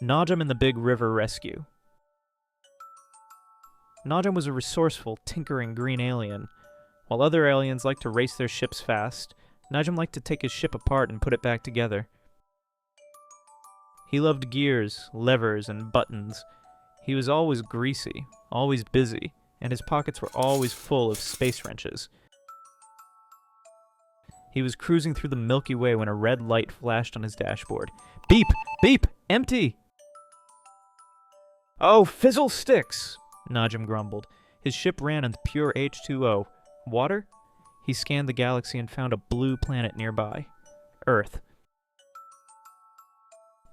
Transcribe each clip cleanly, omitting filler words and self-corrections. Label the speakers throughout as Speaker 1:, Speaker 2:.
Speaker 1: Najm and the Big River Rescue. Najm was a resourceful, tinkering green alien. While other aliens liked to race their ships fast, Najm liked to take his ship apart and put it back together. He loved gears, levers, and buttons. He was always greasy, always busy, and his pockets were always full of space wrenches. He was cruising through the Milky Way when a red light flashed on his dashboard. Beep! Beep! Empty! Oh, fizzle sticks! Najm grumbled. His ship ran on pure H2O. Water? He scanned the galaxy and found a blue planet nearby. Earth.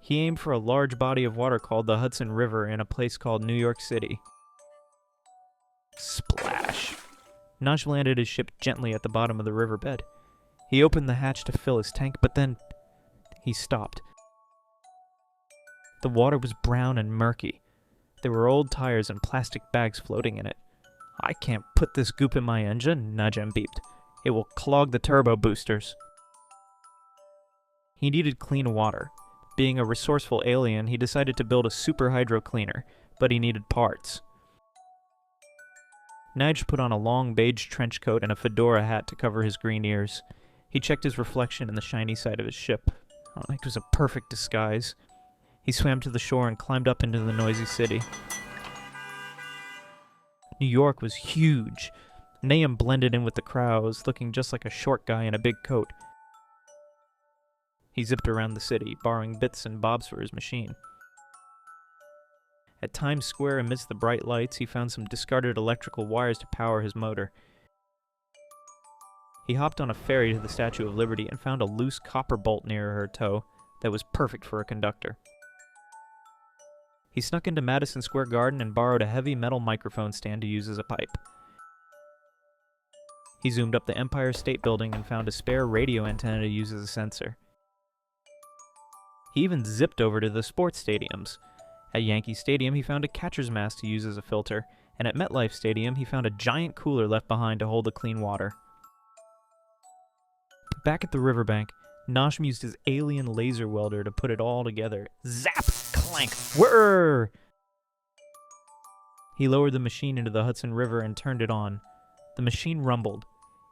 Speaker 1: He aimed for a large body of water called the Hudson River in a place called New York City. Splash! Najm landed his ship gently at the bottom of the riverbed. He opened the hatch to fill his tank, but then he stopped. The water was brown and murky. There were old tires and plastic bags floating in it. I can't put this goop in my engine, Najm beeped. It will clog the turbo boosters. He needed clean water. Being a resourceful alien, he decided to build a super hydro cleaner, but he needed parts. Najm put on a long beige trench coat and a fedora hat to cover his green ears. He checked his reflection in the shiny side of his ship. Oh, it was a perfect disguise. He swam to the shore and climbed up into the noisy city. New York was huge. Najm blended in with the crowds, looking just like a short guy in a big coat. He zipped around the city, borrowing bits and bobs for his machine. At Times Square, amidst the bright lights, he found some discarded electrical wires to power his motor. He hopped on a ferry to the Statue of Liberty and found a loose copper bolt near her toe that was perfect for a conductor. He snuck into Madison Square Garden and borrowed a heavy metal microphone stand to use as a pipe. He zoomed up the Empire State Building and found a spare radio antenna to use as a sensor. He even zipped over to the sports stadiums. At Yankee Stadium, he found a catcher's mask to use as a filter, and at MetLife Stadium, he found a giant cooler left behind to hold the clean water. Back at the riverbank, Najm used his alien laser welder to put it all together. Zap! Clank! Whirr! He lowered the machine into the Hudson River and turned it on. The machine rumbled.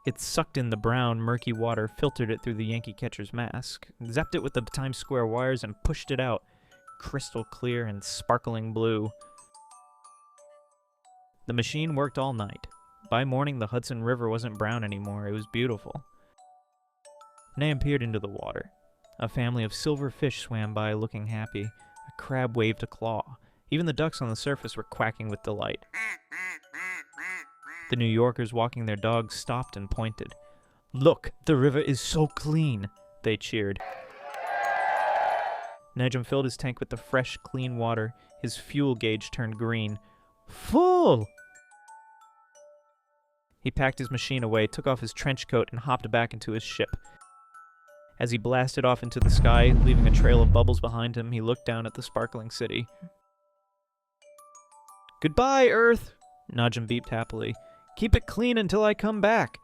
Speaker 1: It sucked in the brown, murky water, filtered it through the Yankee catcher's mask, zapped it with the Times Square wires, and pushed it out, crystal clear and sparkling blue. The machine worked all night. By morning, the Hudson River wasn't brown anymore. It was beautiful. Najm peered into the water. A family of silver fish swam by, looking happy. A crab waved a claw. Even the ducks on the surface were quacking with delight. The New Yorkers walking their dogs stopped and pointed. "Look, the river is so clean," they cheered. Najm filled his tank with the fresh, clean water. His fuel gauge turned green. Full! He packed his machine away, took off his trench coat, and hopped back into his ship. As he blasted off into the sky, leaving a trail of bubbles behind him, he looked down at the sparkling city. "Goodbye, Earth," Najm beeped happily. "Keep it clean until I come back."